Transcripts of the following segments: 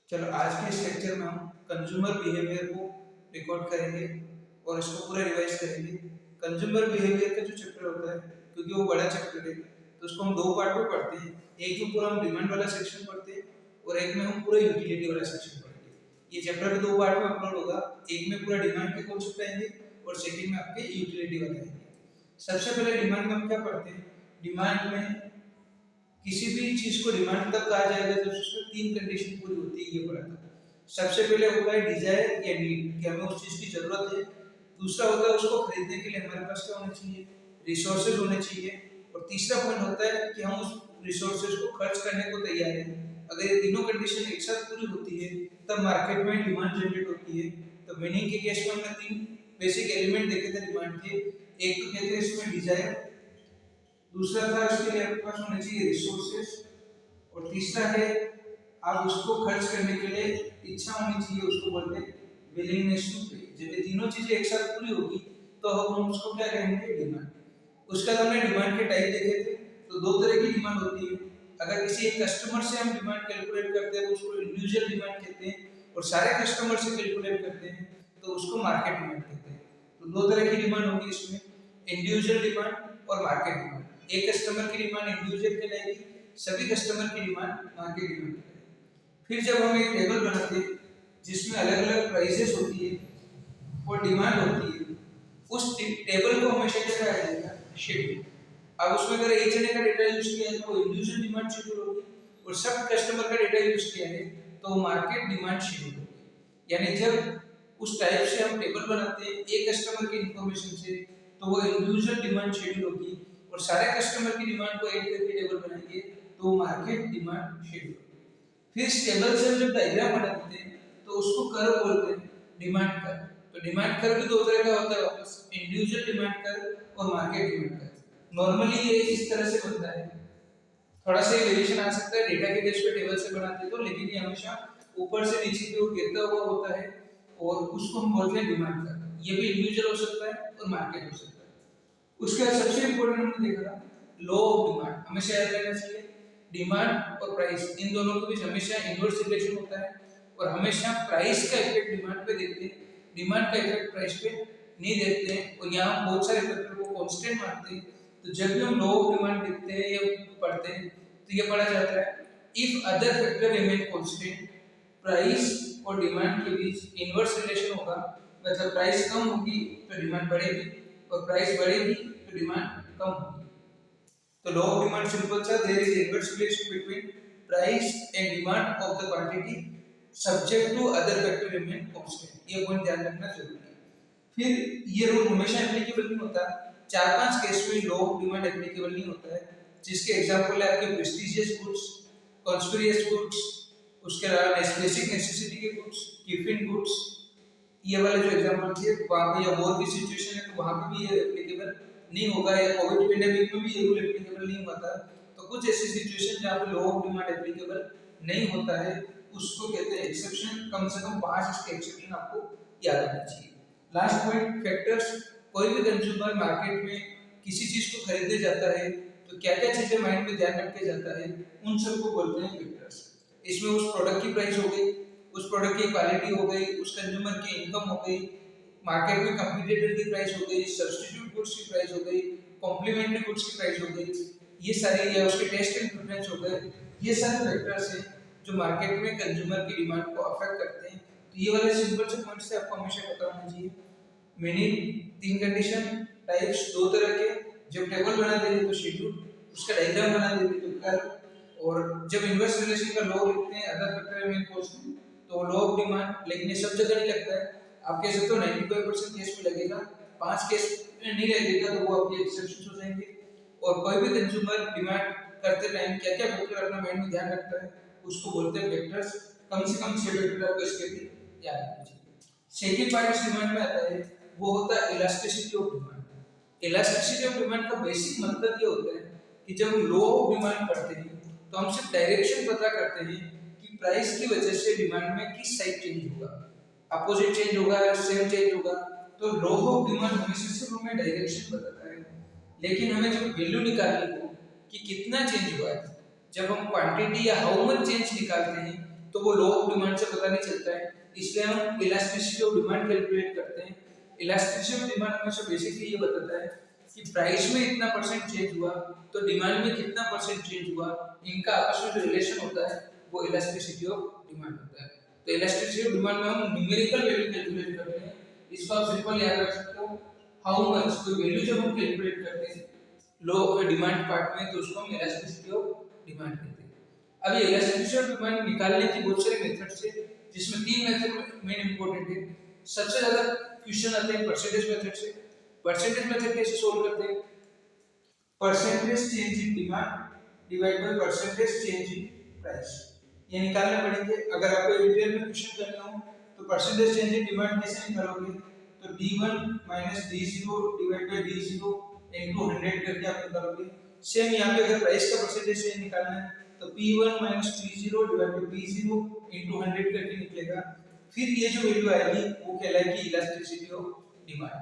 चलो आज के इस लेक्चर में हम कंज्यूमर बिहेवियर को रिकॉर्ड करेंगे और इसको पूरा रिवाइज करेंगे। कंज्यूमर बिहेवियर का जो चैप्टर होता है, क्योंकि वो बड़ा चैप्टर है, तो उसको हम दो पार्ट में पढ़ते हैं। एक में पूरा हम डिमांड वाला सेक्शन पढ़ते हैं और एक में हम पूरा यूटिलिटी वाला सेक्शन पढ़ेंगे। ये चैप्टर दो पार्ट में अपलोड होगा। एक में पूरा डिमांड के कॉन्सेप्ट आएंगे और सेकंड में आपके यूटिलिटी वाले आएंगे। सबसे पहले डिमांड में हम क्या पढ़ते हैं? डिमांड में किसी भी चीज को डिमांड तब कहा जाएगा जब उसमें तीन कंडीशन पूरी होती है। ये पढ़ा था। सबसे पहले होता है डिजायर या नीड, कि हमें उस चीज की जरूरत है। दूसरा होता है उसको खरीदने के लिए हमारे पास क्या होना चाहिए? रिसोर्सेज होने चाहिए। और तीसरा पॉइंट होता है कि हम उस रिसोर्सेज को खर्च करने को तैयार हैं। अगर ये तीनों कंडीशन एक साथ पूरी होती है तब मार्केट में डिमांड जनरेट होती है। तो मीनिंग के केस में हमने तीन बेसिक एलिमेंट देखे थे डिमांड के। एक तो कहते हैं इसमें डिजायर, दूसरा था इसके लिए आपके पास होने चाहिए रिसोर्सेज, और तीसरा है आप उसको खर्च करने के लिए इच्छा होनी चाहिए, उसको बोलते हैं विलिंगनेस टू पे। जब ये तीनों चीजें एक साथ पूरी होगी तो हम उसको क्या कहेंगे? डिमांड। उसका हमने डिमांड के टाइप देखे थे। तो दो तरह की डिमांड होती है। अगर किसी एक कस्टमर से हम डिमांड कैलकुलेट करते हैं तो उसको इंडिविजुअल डिमांड कहते हैं, और सारे कस्टमर से कैलकुलेट करते हैं तो उसको मार्केट डिमांड कहते हैं। तो दो तरह की डिमांड होगी इसमें, इंडिविजुअल डिमांड और मार्केट डिमांड। एक कस्टमर की डिमांड इंडिविजुअल कहलाएगी, सभी कस्टमर की डिमांड मार्केट डिमांड कहलाएगी। फिर जब हम एक टेबल बनाते हैं जिसमें अलग अलग प्राइसेस होती है और डिमांड होती है, उस टेबल को हमेशा क्या कहा जाएगा? शेड्यूल। अब उसमें अगर एक जने का डेटा यूज किया है तो इंडिविजुअल डिमांड शेड्यूल होगी, और सब कस्टमर का डेटा यूज किया है तो मार्केट डिमांड शेड्यूल होगी। यानी जब उस टाइप से हम टेबल बनाते हैं एक कस्टमर की इंफॉर्मेशन से, तो वो इंडिविजुअल डिमांड शेड्यूल होगी, और सारे कस्टमर की डिमांड को ऐड करके टेबल बनाएंगे तो मार्केट डिमांड शेड्यूल। फिर इस टेबल से जब डायग्राम बनाते हैं तो उसको कर्व बोलते हैं, डिमांड कर्व। तो डिमांड कर्व भी दो तरह का होता है वापस, इंडिविजुअल डिमांड कर्व और मार्केट डिमांड कर्व। नॉर्मली ये इस तरह से बनता है, थोड़ा सा वेरिएशन आ सकता है डेटा के बेस पे टेबल से बनाते तो, लेकिन ये हमेशा ऊपर से नीचे की ओर गिरता हुआ होता है और उसको हम बोलते हैं डिमांड कर्व। ये भी इंडिविजुअल हो सकता है और मार्केट हो सकता है। उसके बाद सबसे इंपॉर्टेंट हमने देखा लॉ ऑफ डिमांड, हमेशा याद रखना चाहिए। डिमांड और प्राइस, इन दोनों के बीच हमेशा इनवर्स रिलेशन होता है, और हमेशा प्राइस का इफेक्ट डिमांड पे देखते हैं, डिमांड का इफेक्ट प्राइस पे नहीं देखते हैं। और यहाँ बहुत सारे फैक्टर को कांस्टेंट मानते हैं। तो जब भी हम लॉ ऑफ डिमांड लिखते हैं या पढ़ते हैं तो ये पढ़ा जाता है if other factor remain constant, price और डिमांड के बीच इनवर्स रिलेशन होगा। मतलब प्राइस कम होगी तो डिमांड बढ़ेगी, और प्राइस बढ़ेगी तो डिमांड कम होगी। तो लॉ ऑफ डिमांड सिंपल सा, there is inverse relation between price and demand of the quantity subject to other factor remain constant. ये पॉइंट ध्यान रखना जरूरी है। फिर ये रूल हमेशा एप्लीकेबल नहीं होता, चार पांच केस में लॉ ऑफ डिमांड एप्लीकेबल नहीं होता है, जिसके एग्जांपल है आपके प्रेस्टिजियस गुड्स, कॉन्स्पिरियस गुड्स, उसके अलावा बेसिक नेसेसिटी के गुड्स, गिफ्ट गुड्स। ये वाले जो एग्जांपल थे वहां पे, या वॉर की सिचुएशन है तो वहां पे भी ये एप्लीकेबल नहीं होगा, या कोविड पेंडेमिक में भी ये रूल एप्लीकेबल नहीं हुआ था। तो कुछ ऐसी सिचुएशन जहां पे लॉ ऑफ डिमांड एप्लीकेबल नहीं होता है उसको कहते हैं एक्सेप्शन। कम से कम 5 इसके एक्सेप्शन आपको याद रखना चाहिए। Last point, factors. कोई भी कंज्यूमर मार्केट में किसी चीज को खरीदने जाता है तो क्या क्या चीजें माइंड में ध्यान रख के जाता है, उन सबको बोलते हैं फैक्टर्स। इसमें उस प्रोडक्ट की प्राइस हो गई, उस प्रोडक्ट की क्वालिटी हो गई, उस कंज्यूमर की इनकम हो गई, मार्केट में कंपटीटर की प्राइस हो गई, सब्स्टिट्यूट गुड्स की प्राइस हो गई, कॉम्प्लीमेंट्री गुड्स की प्राइस हो गई, ये सारे, या उसके टेस्ट एंड प्रेफरेंस हो गए। ये सारे फैक्टर्स हैं जो मार्केट में कंज्यूमर की डिमांड को अफेक्ट करते हैं। तो ये वाले सिंपल से पॉइंट्स से आपको हमेशा पता होना चाहिए। मीनिंग, तीन कंडीशन, टाइप्स दो तरह के, जब टेबल बना देंगे तो शेड्यूल, उसका डायग्राम बना देंगे तो कर्व, और जब इनवर्स रिलेशन का लॉ लिखते हैं अदर फैक्टर रिमेन कांस्टेंट तो लॉ ऑफ डिमांड। लेकिन ये सब जगह नहीं लगता है, आप कह सकते हो 95% केस में लगेगा, 5 केस में नहीं लगेगा तो वो आपके एक्सेप्शन हो जाएंगे। और कोई भी कंज्यूमर डिमांड करते टाइम क्या क्या फैक्टर अपना माइंड में ध्यान रखता है उसको बोलते हैं फैक्टर्स। कम से कम 6 फैक्टर आपको इसके भी याद रखना चाहिए। सेकंड पार्ट इस डिमांड में आता है, वो होता है elasticity of demand. Elasticity of demand का बेसिक मतलब ये होता है कि जब हम लो ऑफ डिमांड पढ़ते हैं तो हम सिर्फ डायरेक्शन पता करते हैं कि प्राइस की वजह से डिमांड में किस साइड चेंज होगा, अपोजिट चेंज होगा या सेम चेंज होगा। तो लो ऑफ डिमांड हमेशा सिर्फ हमें डायरेक्शन बताता है, लेकिन हमें जब वैल्यू निकालनी हो कि कितना चेंज हुआ है, जब हम क्वांटिटी या हाउ मच चेंज निकालते हैं तो वो लो ऑफ डिमांड से पता नहीं चलता है, इसलिए हम इलास्टिसिटी ऑफ डिमांड कैलकुलेट करते हैं। इलास्टिसिटी ऑफ डिमांड हमेशा बेसिकली ये बताता है कि प्राइस में इतना परसेंट चेंज हुआ तो डिमांड में कितना परसेंट चेंज हुआ, इनका आपस में जो रिलेशन होता है वो इलास्टिसिटी ऑफ डिमांड होता है। तो इलास्टिसिटी ऑफ डिमांड में हम न्यूमेरिकल वैल्यू कैलकुलेट करते हैं, इसको आप सिंपल याद रख सकते हो, हाउ मच, कोई वैल्यू जब हम कैलकुलेट करते हैं लो डिमांड पार्ट में तो उसको हम इलास्टिसिटी ऑफ डिमांड कहते हैं। अब ये इलास्टिसिटी ऑफ डिमांड निकालने की बहुत सारे मेथड्स है, जिसमें 3 मेथड मेन इंपॉर्टेंट है। सबसे ज्यादा क्वेश्चन आते हैं परसेंटेज मेथड से। परसेंटेज मेथड कैसे सोल्व करते हैं? Percentage change in demand divide by percentage change in price, ये निकालने पड़ेंगे। अगर आपको डिटेल में क्वेश्चन करना हो तो परसेंटेज चेंज इन डिमांड कैसे निकालोगे, तो d1 d0 divide by d0 into 100 करके आप निकालोगे। सेम यहाँ पे अगर प्राइस का परसेंटेज चेंज निकालना है तो p1 p0 divide by p0 into 100 करके निकलेगा। फिर ये जो वैल्यू आएगी वो कहलाएगी इलास्टिसिटी ऑफ डिमांड।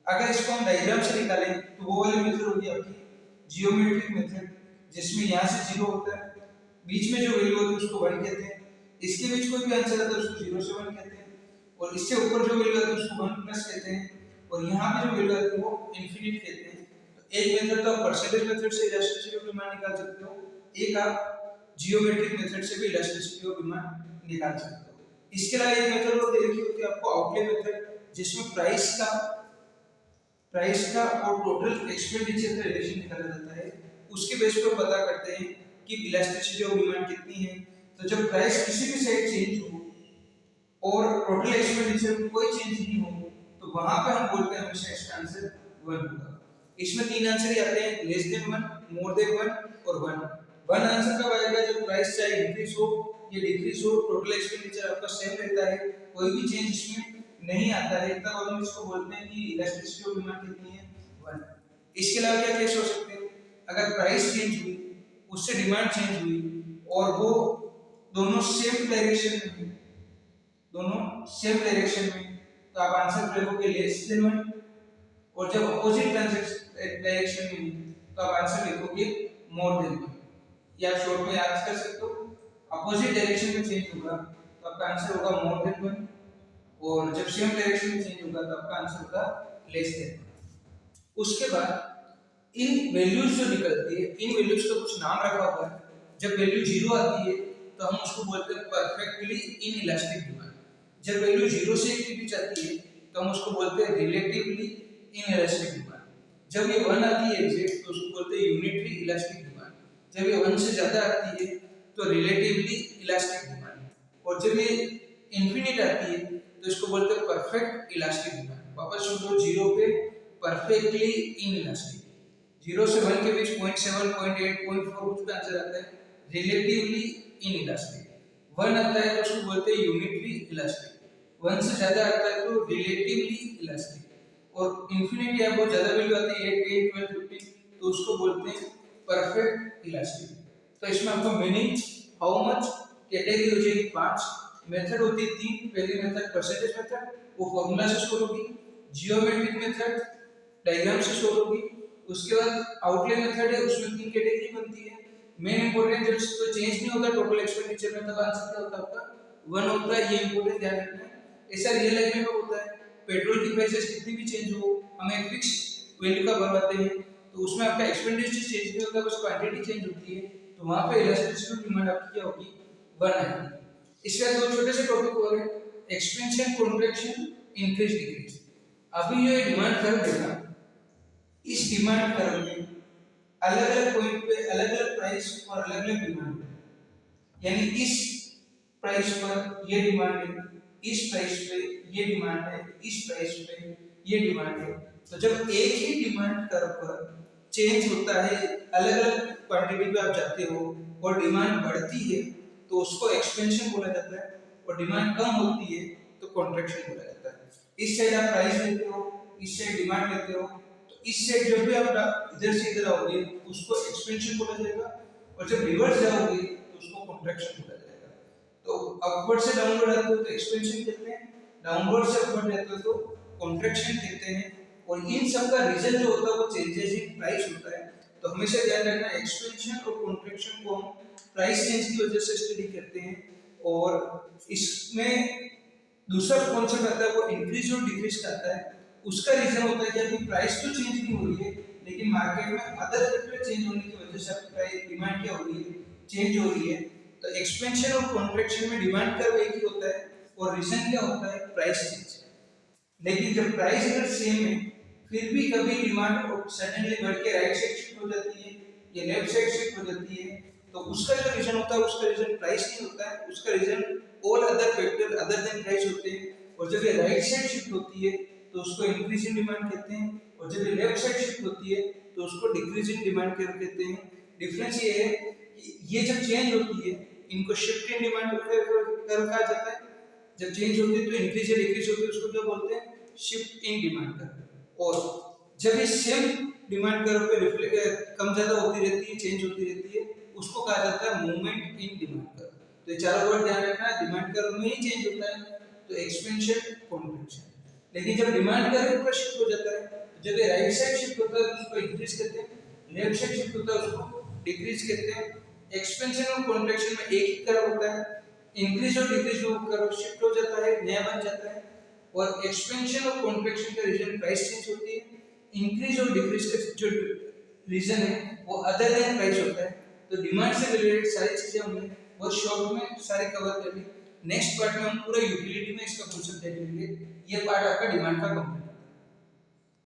अगर इसको हम डायग्राम से निकालें तो वो वाली मेथड होगी आपकी जियोमेट्रिक मेथड, जिसमें यहाँ से 0 होता है, बीच में जो वैल्यू होती है उसको 1 कहते हैं, इसके बीच कोई भी आंसर आता है उसको 0 से 1 कहते हैं, और इससे ऊपर जो वैल्यू आती है उसको 1 प्लस कहते हैं, और यहाँ पे जो वैल्यू आती है वो इनफिनिट कहते हैं। तो एक मेथड तो आप परसेंटेज मेथड से इलास्टिसिटी ऑफ डिमांड निकाल सकते हो, एक आप जियोमेट्रिक मेथड से भी इलास्टिसिटी ऑफ डिमांड निकाल सकते हो। इसके अलावा एक मेथड और देखी होती है आपको आउटले मेथड, जिसमें प्राइस का और टोटल एक्सपेंडिचर का रिलेशन निकाला जाता है, उसके बेस पर पता करते हैं कि इलास्टिसिटी ऑफ डिमांड कितनी है। तो जब प्राइस किसी भी साइड चेंज हो और टोटल एक्सपेंडिचर में कोई चेंज नहीं हो तो वहां पे हम बोलते हैं हमेशा इसका आंसर 1 होगा। इसमें 3 आंसर ही आते हैं, लेस देन 1, मोर देन 1 और 1। 1 आंसर कब आएगा जब प्राइस चाहे इंक्रीज हो या डिक्रीज हो, टोटल एक्सपेंडिचर आपका सेम रहता है, कोई भी चेंज इसमें नहीं आता है, तब हम इसको बोलते हैं कि इलास्टिसिटी ऑफ डिमांड कितनी है, 1। इसके अलावा क्या केस हो सकते हैं, अगर प्राइस चेंज हुई उससे डिमांड चेंज हुई और वो दोनों सेम डायरेक्शन में तो आप आंसर लिखोगे लेस देन 1, और जब अपोजिट डायरेक्शन में तो आप आंसर लिखोगे मोर देन 1। या शॉर्ट में याद कर सकते हो, अपोजिट डायरेक्शन में चेंज होगा तो आपका आंसर होगा मोर देन 1, और जब सेम डायरेक्शन में चेंज होगा तो आपका आंसर होगा लेस देन 1। उसके बाद इन वैल्यूज जो निकलती है, इन वैल्यूज का कुछ नाम रखा हुआ है। जब वैल्यू 0 आती है तो हम उसको बोलते हैं परफेक्टली इनइलास्टिक डिमांड। जब वैल्यू 0 से 1 के बीच आती है तो हम उसको बोलते हैं रिलेटिवली इनइलास्टिक डिमांड। जब ये 1 आती है एग्जैक्ट तो उसको बोलते हैं यूनिटरी इलास्टिक डिमांड। जब ये 1 से ज्यादा आती है तो रिलेटिवली इलास्टिक डिमांड, और जब ये इंफिनिट आती है तो इसको बोलते हैं परफेक्ट इलास्टिक डिमांड। वापस सुन लो, 0 पे परफेक्टली इनइलास्टिक, 0 से 1 के बीच 0.7 0.8 0.4 कुछ का आंसर आता है रिलेटिवली इनइलास्टिक। 1 आता है तो उसको बोलते हैं यूनिटरी इलास्टिक, 1 से ज्यादा आता है तो रिलेटिवली इलास्टिक, और इंफिनिटी है बहुत ज्यादा वैल्यू आती है 8 10 12 15 तो उसको बोलते हैं परफेक्ट इलास्टिक। तो इसमें आपको मीनिंग, हाउ मच, कैटेगरी हो जाएगी 5, मेथड होती है 3। पहली मेथड परसेंटेज मेथड, वो फार्मूला से सोल्व होगी। जियोमेट्रिक मेथड डायग्राम से सोल्व होगी। उसके बाद आउटले मेथड है, उसमें 3 कैटेगरी बनती है। मेन इंपॉर्टेंट जब तो चेंज नहीं होता टोटल एक्सपेंडिचर में तब आंसर क्या होता है आपका 1 होता है, ये इंपॉर्टेंट ध्यान रखना है। ऐसा रियल लाइफ में होता है, पेट्रोल की प्राइसेस कितनी भी चेंज हो हम एक फिक्स वैल्यू का भरवाते हैं तो उसमें आपका एक्सपेंडिचर चेंज नहीं होता, बस क्वांटिटी चेंज होती है, तो वहां पे इलास्टिसिटी ऑफ डिमांड आपकी क्या होगी 1 आएगी। इसके बाद 2 छोटे से टॉपिक और हैं, एक्सपेंशन, कॉन्ट्रैक्शन, इंक्रीज डिक्रीज। अभी ये डिमांड कर्व देखा, इस डिमांड कर्व में अलग अलग पॉइंट पे अलग अलग प्राइस और अलग अलग डिमांड है, यानी इस प्राइस पर ये डिमांड है, इस प्राइस पे ये डिमांड है, इस प्राइस पे ये डिमांड है। तो जब एक ही डिमांड कर्व पर चेंज होता है, अलग अलग क्वांटिटी पे आप जाते हो और डिमांड बढ़ती है तो उसको एक्सपेंशन बोला जाता है, और डिमांड कम होती है तो कॉन्ट्रैक्शन बोला जाता है। इस साइड आप प्राइस लेते हो, इस साइड डिमांड लेते हो, तो इस साइड जब भी आप इधर से इधर आओगे उसको एक्सपेंशन बोला जाएगा, और जब रिवर्स जाओगे तो उसको कॉन्ट्रैक्शन बोला जाएगा। तो अपवर्ड से डाउनवर्ड आते हो तो एक्सपेंशन कहते हैं, डाउनवर्ड से अपवर्ड जाते हो तो कॉन्ट्रैक्शन कहते हैं। और इन सब का रीजन जो होता है वो चेंजेस इन प्राइस होता है। तो हमेशा ध्यान रखना, एक्सपेंशन और कॉन्ट्रैक्शन को हम प्राइस चेंज की वजह से स्टडी करते हैं, और इसमें दूसरा कॉन्सेप्ट आता है वो इंक्रीज और डिक्रीज का आता है। उसका रीजन होता है कि आपकी प्राइस तो चेंज नहीं हो रही है, लेकिन मार्केट में अदर फैक्टर चेंज होने की वजह से आपकी प्राइस डिमांड क्या हो रही है, चेंज हो रही है। तो एक्सपेंशन और कॉन्ट्रैक्शन में डिमांड कर्व एक ही होता है और रीजन क्या होता है, प्राइस चेंज। लेकिन जब प्राइस अगर सेम है फिर भी कभी डिमांड सडनली बढ़ के राइट साइड शिफ्ट हो जाती है या लेफ्ट साइड शिफ्ट हो जाती है, तो उसका जो रीजन होता है उसका रीजन प्राइस नहीं होता है, उसका reason all other factor other than price होते हैं। और जब ये राइट साइड शिफ्ट होती है तो उसको इंक्रीज इन डिमांड कहते हैं, और जब ये लेफ्ट साइड शिफ्ट होती है तो उसको डिक्रीज इन डिमांड कहते हैं। डिफरेंस ये है कि ये जब चेंज होती है इनको शिफ्ट इन डिमांड कर्व कहा जाता है, जब चेंज होती है तो इंक्रीज या डिक्रीज होती है उसको क्या बोलते हैं, शिफ्ट इन डिमांड कर्व। और जब ये सेम डिमांड कर्व पे रिफ्लेक्ट कम ज्यादा होती रहती है, चेंज होती रहती है, उसको कहा जाता है मूवमेंट इन डिमांड कर्व। तो ये चारों वर्ड ध्यान रखना, डिमांड कर्व में ही चेंज होता है तो एक्सपेंशन कॉन्ट्रैक्शन। लेकिन जब डिमांड कर्व ऊपर शिफ्ट हो जाता है, जब ये राइट साइड शिफ्ट होता है तो उसको इंक्रीज कहते हैं, लेफ्ट साइड शिफ्ट होता है उसको डिक्रीज कहते हैं। एक्सपेंशन और कॉन्ट्रैक्शन में एक ही कर्व होता है, इंक्रीज और डिक्रीज में कर्व शिफ्ट हो जाता है, नया बन जाता है। और एक्सपेंशन और कॉन्ट्रैक्शन का रीजन प्राइस चेंज होती है, इंक्रीज और डिक्रीज का जो रीजन है वो अदर देन प्राइस होता है। तो डिमांड से रिलेटेड सारी चीजें हमने बहुत शॉर्ट में सारे कवर कर ली। नेक्स्ट पार्ट में हम पूरा यूटिलिटी में इसका कॉन्सेप्ट देखेंगे। ये पार्ट आपका डिमांड का कंप्लीट